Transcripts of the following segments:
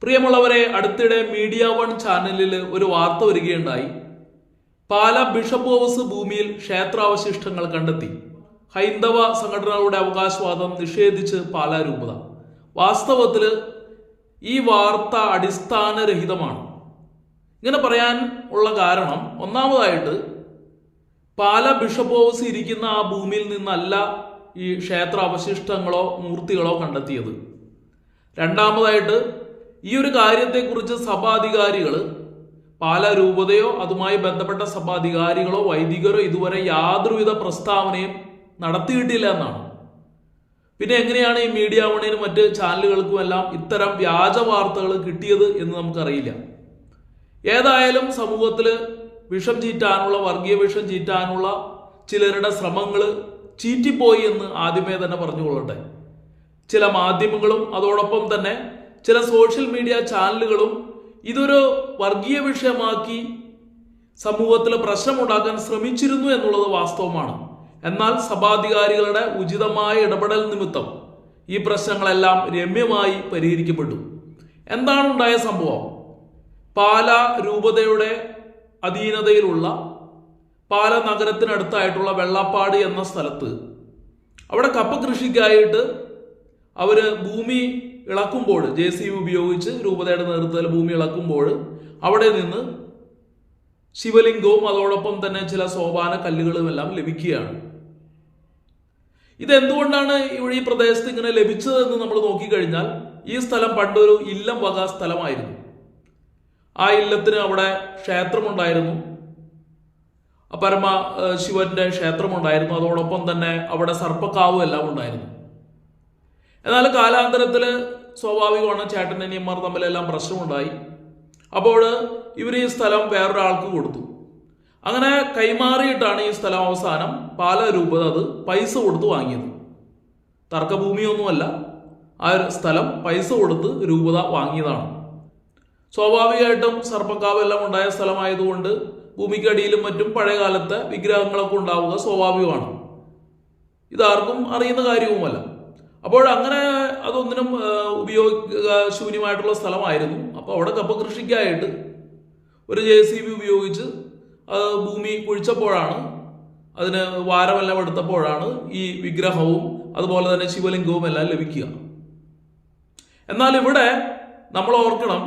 പ്രിയമുള്ളവരെ, അടുത്തിടെ media one ചാനലിൽ ഒരു വാർത്ത വരികയുണ്ടായി. പാല ബിഷപ്പ് ഹൗസ് ഭൂമിയിൽ ക്ഷേത്രാവശിഷ്ടങ്ങൾ കണ്ടെത്തി. ഹൈന്ദവ സംഘടനകളുടെ അവകാശവാദം നിഷേധിച്ച് പാലാ രൂപത. വാസ്തവത്തിൽ ഈ വാർത്ത അടിസ്ഥാനരഹിതമാണ്. ഇങ്ങനെ പറയാൻ ഉള്ള കാരണം, ഒന്നാമതായിട്ട് പാല ബിഷപ്പ് ഹൗസ് ഇരിക്കുന്ന ആ ഭൂമിയിൽ നിന്നല്ല ഈ ക്ഷേത്രാവശിഷ്ടങ്ങളോ മൂർത്തികളോ കണ്ടെത്തിയത്. രണ്ടാമതായിട്ട് ഈ ഒരു കാര്യത്തെക്കുറിച്ച് സഭാധികാരികൾ, പാലാ രൂപതയോ അതുമായി ബന്ധപ്പെട്ട സഭാധികാരികളോ വൈദികരോ ഇതുവരെ യാതൊരുവിധ പ്രസ്താവനയും നടത്തിയിട്ടില്ല എന്നാണ്. പിന്നെ എങ്ങനെയാണ് ഈ മീഡിയ വണ്ണിനും മറ്റ് ചാനലുകൾക്കുമെല്ലാം ഇത്തരം വ്യാജ വാർത്തകൾ കിട്ടിയത് എന്ന് നമുക്കറിയില്ല. ഏതായാലും സമൂഹത്തിൽ വിഷം ചീറ്റാനുള്ള, വർഗീയ വിഷം ചീറ്റാനുള്ള ചിലരുടെ ശ്രമങ്ങൾ ചീറ്റിപ്പോയി എന്ന് ആദ്യമേ തന്നെ പറഞ്ഞുകൊള്ളട്ടെ. ചില മാധ്യമങ്ങളും അതോടൊപ്പം തന്നെ ചില സോഷ്യൽ മീഡിയ ചാനലുകളും ഇതൊരു വർഗീയ വിഷയമാക്കി സമൂഹത്തിൽ പ്രശ്നമുണ്ടാക്കാൻ ശ്രമിച്ചിരുന്നു എന്നുള്ളത് വാസ്തവമാണ്. എന്നാൽ സഭാധികാരികളുടെ ഉചിതമായ ഇടപെടൽ നിമിത്തം ഈ പ്രശ്നങ്ങളെല്ലാം രമ്യമായി പരിഹരിക്കപ്പെട്ടു. എന്താണ് ഉണ്ടായ സംഭവം? പാലാ രൂപതയുടെ അധീനതയിലുള്ള പാല നഗരത്തിനടുത്തായിട്ടുള്ള വെള്ളാപ്പാട് എന്ന സ്ഥലത്ത് അവിടെ കപ്പ കൃഷിക്കായിട്ട് അവര് ഭൂമി ഇളക്കുമ്പോൾ, JCB ഉപയോഗിച്ച് രൂപതയുടെ നേതൃത്വത്തിൽ ഭൂമി ഇളക്കുമ്പോൾ അവിടെ നിന്ന് ശിവലിംഗവും അതോടൊപ്പം തന്നെ ചില സോപാന കല്ലുകളും എല്ലാം ലഭിക്കുകയാണ്. ഇതെന്തുകൊണ്ടാണ് ഇവിടെ ഈ പ്രദേശത്ത് ഇങ്ങനെ ലഭിച്ചതെന്ന് നമ്മൾ നോക്കിക്കഴിഞ്ഞാൽ, ഈ സ്ഥലം പണ്ടൊരു ഇല്ലം വക സ്ഥലമായിരുന്നു. ആ ഇല്ലത്തിന് അവിടെ ക്ഷേത്രമുണ്ടായിരുന്നു, പരമ ശിവന്റെ ക്ഷേത്രമുണ്ടായിരുന്നു. അതോടൊപ്പം തന്നെ അവിടെ സർപ്പക്കാവും എല്ലാം ഉണ്ടായിരുന്നു. എന്നാൽ കാലാന്തരത്തിൽ സ്വാഭാവികമാണ്, ചേട്ടനനിയന്മാർ തമ്മിലെല്ലാം പ്രശ്നമുണ്ടായി. അപ്പോൾ ഇവർ ഈ സ്ഥലം വേറൊരാൾക്ക് കൊടുത്തു. അങ്ങനെ കൈമാറിയിട്ടാണ് ഈ സ്ഥലം അവസാനം പാലാ രൂപത അത് പൈസ കൊടുത്ത് വാങ്ങിയത്. തർക്കഭൂമിയൊന്നുമല്ല, ആ ഒരു സ്ഥലം പൈസ കൊടുത്ത് രൂപത വാങ്ങിയതാണ്. സ്വാഭാവികമായിട്ടും സർപ്പക്കാവെല്ലാം ഉണ്ടായ സ്ഥലമായതുകൊണ്ട് ഭൂമിക്കടിയിലും മറ്റും പഴയകാലത്തെ വിഗ്രഹങ്ങളൊക്കെ ഉണ്ടാവുക സ്വാഭാവികമാണ്. ഇതാർക്കും അറിയുന്ന കാര്യവുമല്ല. അപ്പോൾ അങ്ങനെ അതൊന്നിനും ഉപയോഗശൂന്യമായിട്ടുള്ള സ്ഥലമായിരുന്നു. അപ്പോൾ അവിടെ കപ്പ കൃഷിക്കായിട്ട് ഒരു JCB ഉപയോഗിച്ച് ഭൂമി കുഴിച്ചപ്പോഴാണ്, അതിന് വാരമെല്ലാം എടുത്തപ്പോഴാണ് ഈ വിഗ്രഹവും അതുപോലെ തന്നെ ശിവലിംഗവും എല്ലാം ലഭിക്കുക. എന്നാൽ ഇവിടെ നമ്മൾ ഓർക്കണം,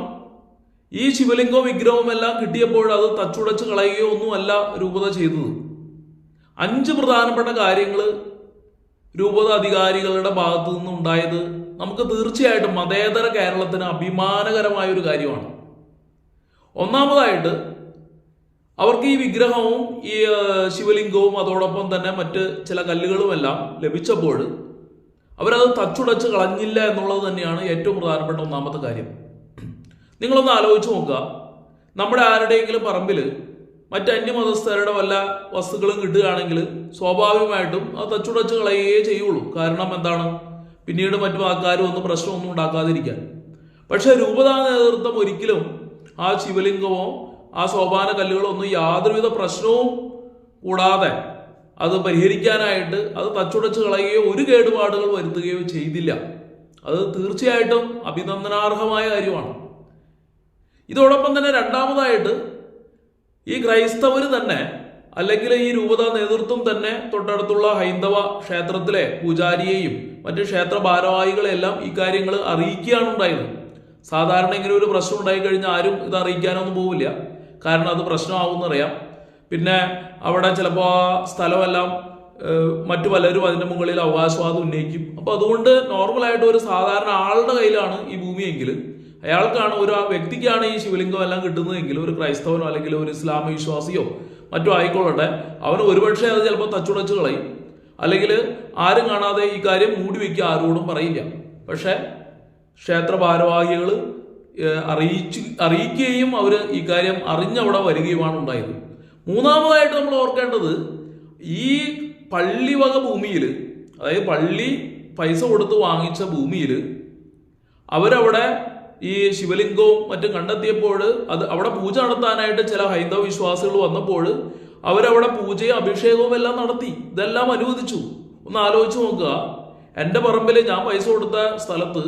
ഈ ശിവലിംഗവും വിഗ്രഹവും എല്ലാം കിട്ടിയപ്പോൾ അത് തച്ചുടച്ച് കളയുകയോ ഒന്നുമല്ല രൂപത ചെയ്തത്. 5 പ്രധാനപ്പെട്ട കാര്യങ്ങൾ രൂപത അധികാരികളുടെ ഭാഗത്തു നിന്നുണ്ടായത് നമുക്ക് തീർച്ചയായിട്ടും മതേതര കേരളത്തിന് അഭിമാനകരമായ ഒരു കാര്യമാണ്. ഒന്നാമതായിട്ട്, അവർക്ക് ഈ വിഗ്രഹവും ഈ ശിവലിംഗവും അതോടൊപ്പം തന്നെ മറ്റ് ചില കല്ലുകളുമെല്ലാം ലഭിച്ചപ്പോൾ അവരത് തച്ചുടച്ച് കളഞ്ഞില്ല എന്നുള്ളത് തന്നെയാണ് ഏറ്റവും പ്രധാനപ്പെട്ട ഒന്നാമത്തെ കാര്യം. നിങ്ങളൊന്ന് ആലോചിച്ച് നോക്കുക, നമ്മുടെ ആരുടെയെങ്കിലും പറമ്പിൽ മറ്റ് അന്യമതസ്ഥരുടെ വല്ല വസ്തുക്കളും കിട്ടുകയാണെങ്കിൽ സ്വാഭാവികമായിട്ടും അത് തച്ചുടച്ച് കളയുകയേ ചെയ്യുള്ളൂ. കാരണം എന്താണ്? പിന്നീട് മറ്റു ആൾക്കാരും ഒന്നും പ്രശ്നമൊന്നും ഉണ്ടാക്കാതിരിക്കാൻ. പക്ഷെ രൂപതാ നേതൃത്വം ഒരിക്കലും ആ ശിവലിംഗമോ ആ സോപാന കല്ലുകളോ ഒന്നും യാതൊരുവിധ പ്രശ്നവും കൂടാതെ അത് പരിഹരിക്കാനായിട്ട് അത് തച്ചുടച്ച് കളയുകയോ ഒരു കേടുപാടുകൾ വരുത്തുകയോ ചെയ്തില്ല. അത് തീർച്ചയായിട്ടും അഭിനന്ദനാർഹമായ കാര്യമാണ്. ഇതോടൊപ്പം തന്നെ രണ്ടാമതായിട്ട്, ഈ ക്രൈസ്തവർ തന്നെ അല്ലെങ്കിൽ ഈ രൂപതാ നേതൃത്വം തന്നെ തൊട്ടടുത്തുള്ള ഹൈന്ദവ ക്ഷേത്രത്തിലെ പൂജാരിയെയും മറ്റ് ക്ഷേത്ര ഭാരവാഹികളെല്ലാം ഈ കാര്യങ്ങൾ അറിയിക്കുകയാണ് ഉണ്ടായത്. സാധാരണ ഇങ്ങനെ ഒരു പ്രശ്നം ഉണ്ടായിക്കഴിഞ്ഞാൽ ആരും ഇത് അറിയിക്കാനൊന്നും പോവില്ല, കാരണം അത് പ്രശ്നമാവുമെന്നറിയാം. പിന്നെ അവിടെ ചിലപ്പോൾ ആ സ്ഥലമെല്ലാം മറ്റു പലരും അതിൻ്റെ മുകളിൽ അവകാശവാദം ഉന്നയിക്കും. അപ്പോൾ അതുകൊണ്ട് നോർമലായിട്ട് ഒരു സാധാരണ ആളുടെ കയ്യിലാണ് ഈ ഭൂമിയെങ്കിൽ, അയാൾക്കാണ്, ഒരു വ്യക്തിക്കാണ് ഈ ശിവലിംഗം എല്ലാം കിട്ടുന്നതെങ്കിൽ, ഒരു ക്രൈസ്തവനോ അല്ലെങ്കിൽ ഒരു ഇസ്ലാമ വിശ്വാസിയോ മറ്റോ ആയിക്കൊള്ളട്ടെ, അവന് ഒരുപക്ഷെ അത് ചിലപ്പോൾ തച്ചുടച്ച് കളയും, അല്ലെങ്കിൽ ആരും കാണാതെ ഈ കാര്യം മൂടി വയ്ക്കുക, ആരോടും പറയില്ല. പക്ഷേ ക്ഷേത്ര ഭാരവാഹികൾ അറിയിക്കുകയും അവർ ഈ കാര്യം അറിഞ്ഞവിടെ വരികയുമാണ് ഉണ്ടായത്. മൂന്നാമതായിട്ട് നമ്മൾ ഓർക്കേണ്ടത്, ഈ പള്ളി വക ഭൂമിയിൽ, അതായത് പള്ളി പൈസ കൊടുത്ത് വാങ്ങിച്ച ഭൂമിയിൽ അവരവിടെ ഈ ശിവലിംഗവും മറ്റും കണ്ടെത്തിയപ്പോൾ അത് അവിടെ പൂജ നടത്താനായിട്ട് ചില ഹൈന്ദവ വിശ്വാസികൾ വന്നപ്പോൾ അവരവിടെ പൂജയും അഭിഷേകവും എല്ലാം നടത്തി. ഇതെല്ലാം അനുവദിച്ചു. ഒന്ന് ആലോചിച്ച് നോക്കുക, എൻ്റെ പറമ്പിൽ ഞാൻ പൈസ കൊടുത്ത സ്ഥലത്ത്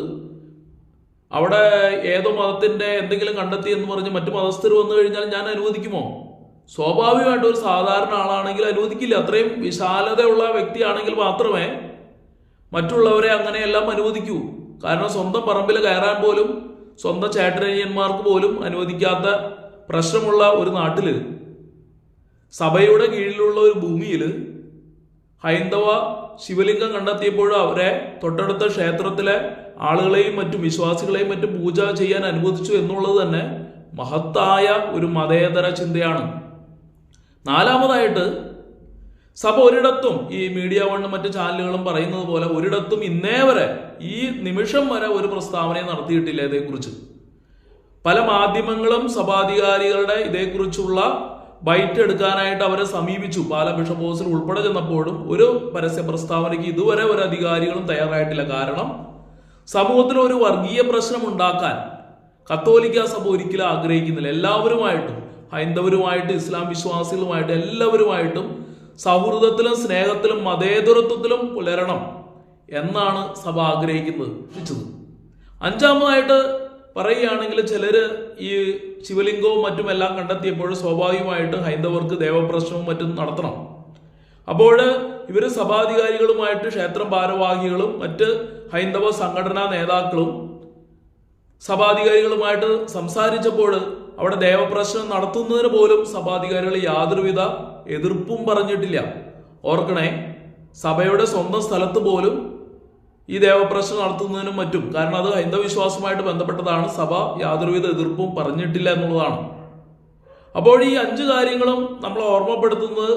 അവിടെ ഏതോ മതത്തിന്റെ എന്തെങ്കിലും കണ്ടെത്തി എന്ന് പറഞ്ഞ് മറ്റു മതസ്ഥർ വന്നു കഴിഞ്ഞാൽ ഞാൻ അനുവദിക്കുമോ? സ്വാഭാവികമായിട്ട് ഒരു സാധാരണ ആളാണെങ്കിൽ അനുവദിക്കില്ല. അത്രയും വിശാലതയുള്ള വ്യക്തിയാണെങ്കിൽ മാത്രമേ മറ്റുള്ളവരെ അങ്ങനെയെല്ലാം അനുവദിക്കൂ. കാരണം സ്വന്തം പറമ്പിൽ കയറാൻ പോലും സ്വന്തം ചേട്ടനനിയന്മാർക്ക് പോലും അനുവദിക്കാത്ത പ്രശ്നമുള്ള ഒരു നാട്ടില്, സഭയുടെ കീഴിലുള്ള ഒരു ഭൂമിയിൽ ഹൈന്ദവ ശിവലിംഗം കണ്ടെത്തിയപ്പോഴും അവരെ തൊട്ടടുത്ത ക്ഷേത്രത്തിലെ ആളുകളെയും മറ്റു വിശ്വാസികളെയും മറ്റും പൂജ ചെയ്യാൻ അനുവദിച്ചു എന്നുള്ളത് തന്നെ മഹത്തായ ഒരു മതേതര ചിന്തയാണ്. നാലാമതായിട്ട്, സഭ ഒരിടത്തും ഈ മീഡിയ വണ്ണും മറ്റു ചാനലുകളും പറയുന്നത് പോലെ ഒരിടത്തും ഇന്നേ വരെ ഈ നിമിഷം വരെ ഒരു പ്രസ്താവനയും നടത്തിയിട്ടില്ല ഇതേക്കുറിച്ച്. പല മാധ്യമങ്ങളും സഭാധികാരികളുടെ ഇതേക്കുറിച്ചുള്ള ബൈറ്റ് എടുക്കാനായിട്ട് അവരെ സമീപിച്ചു. പാലാ ബിഷപ്പ് ഹൗസിൽ ഉൾപ്പെടെ ചെന്നപ്പോഴും ഒരു പരസ്യ പ്രസ്താവനയ്ക്ക് ഇതുവരെ ഒരു അധികാരികളും തയ്യാറായിട്ടില്ല. കാരണം സമൂഹത്തിൽ ഒരു വർഗീയ പ്രശ്നം ഉണ്ടാക്കാൻ കത്തോലിക്ക സഭ ഒരിക്കലും ആഗ്രഹിക്കുന്നില്ല. എല്ലാവരുമായിട്ടും, ഹൈന്ദവരുമായിട്ട്, ഇസ്ലാം വിശ്വാസികളുമായിട്ട് എല്ലാവരുമായിട്ടും സൗഹൃദത്തിലും സ്നേഹത്തിലും മതേതരത്വത്തിലും പുലരണം എന്നാണ് സഭ ആഗ്രഹിക്കുന്നത്. അഞ്ചാമതായിട്ട് പറയുകയാണെങ്കിൽ, ചിലര് ഈ ശിവലിംഗവും മറ്റുമെല്ലാം കണ്ടെത്തിയപ്പോൾ സ്വാഭാവികമായിട്ട് ഹൈന്ദവർക്ക് ദേവപ്രശ്നവും മറ്റും നടത്തണം. അപ്പോൾ ഇവര് സഭാധികാരികളുമായിട്ട്, ക്ഷേത്രം ഭാരവാഹികളും മറ്റ് ഹൈന്ദവ സംഘടനാ നേതാക്കളും സഭാധികാരികളുമായിട്ട് സംസാരിച്ചപ്പോൾ അവിടെ ദേവപ്രശ്നം നടത്തുന്നതിന് പോലും സഭാധികാരികൾ യാതൊരുവിധ എതിർപ്പും പറഞ്ഞിട്ടില്ല. ഓർക്കണേ, സഭയുടെ സ്വന്തം സ്ഥലത്ത് പോലും ഈ ദേവപ്രശ്നം നടത്തുന്നതിനും മറ്റും, കാരണം അത് ഹൈന്ദവ വിശ്വാസവുമായിട്ട് ബന്ധപ്പെട്ടതാണ്, സഭ യാതൊരുവിധ എതിർപ്പും പറഞ്ഞിട്ടില്ല എന്നുള്ളതാണ്. അപ്പോൾ ഈ 5 കാര്യങ്ങളും നമ്മൾ ഓർമ്മപ്പെടുത്തുന്നത്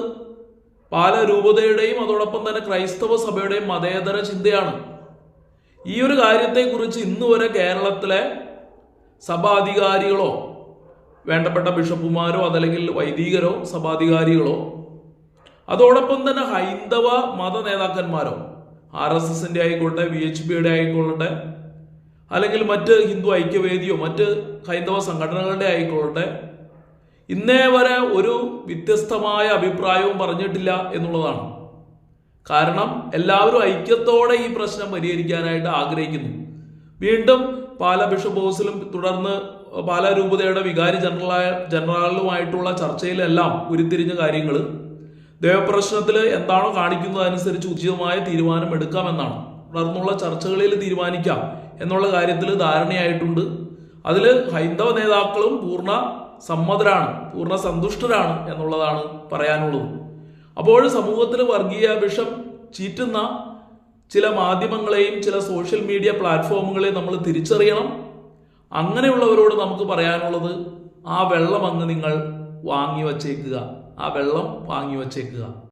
പാലാ രൂപതയുടെയും അതോടൊപ്പം തന്നെ ക്രൈസ്തവ സഭയുടെയും മതേതര ചിന്തയാണ്. ഈ ഒരു കാര്യത്തെക്കുറിച്ച് ഇന്ന് വരെ കേരളത്തിലെ സഭാധികാരികളോ വേണ്ടപ്പെട്ട ബിഷപ്പുമാരോ അതല്ലെങ്കിൽ വൈദികരോ സഭാധികാരികളോ അതോടൊപ്പം തന്നെ ഹൈന്ദവ മത നേതാക്കന്മാരോ, RSSന്റെ ആയിക്കോട്ടെ, VHPയുടെ ആയിക്കോട്ടെ, അല്ലെങ്കിൽ മറ്റ് ഹിന്ദു ഐക്യവേദിയോ മറ്റ് ഹൈന്ദവ സംഘടനകളുടെ ആയിക്കോട്ടെ, ഇന്നേ വരെ ഒരു വ്യത്യസ്തമായ അഭിപ്രായവും പറഞ്ഞിട്ടില്ല എന്നുള്ളതാണ്. കാരണം എല്ലാവരും ഐക്യത്തോടെ ഈ പ്രശ്നം പരിഹരിക്കാനായിട്ട് ആഗ്രഹിക്കുന്നു. വീണ്ടും പാലാ ബിഷപ്പ് ഹൗസിലും തുടർന്ന് പാലാ രൂപതയുടെ വികാരി ജനറലുമായിട്ടുള്ള ചർച്ചയിലെല്ലാം ഉരുത്തിരിഞ്ഞ കാര്യങ്ങൾ ദേവപ്രശ്നത്തിൽ എന്താണോ കാണിക്കുന്നത് അനുസരിച്ച് ഉചിതമായ തീരുമാനം എടുക്കാമെന്നാണ്. തുടർന്നുള്ള ചർച്ചകളിൽ തീരുമാനിക്കാം എന്നുള്ള കാര്യത്തിൽ ധാരണയായിട്ടുണ്ട്. അതിൽ ഹൈന്ദവ നേതാക്കളും പൂർണ്ണ സമ്മതരാണ്, പൂർണ്ണ സന്തുഷ്ടരാണ് എന്നുള്ളതാണ് പറയാനുള്ളത്. അപ്പോൾ സമൂഹത്തിൽ വർഗീയ വിഷം ചീറ്റുന്ന ചില മാധ്യമങ്ങളെയും ചില സോഷ്യൽ മീഡിയ പ്ലാറ്റ്ഫോമുകളെയും നമ്മൾ തിരിച്ചറിയണം. അങ്ങനെയുള്ളവരോട് നമുക്ക് പറയാനുള്ളത്, ആ വെള്ളം അങ്ങ് നിങ്ങൾ വാങ്ങി വച്ചേക്കുക, ആ വെള്ളം വാങ്ങി വച്ചേക്കുക.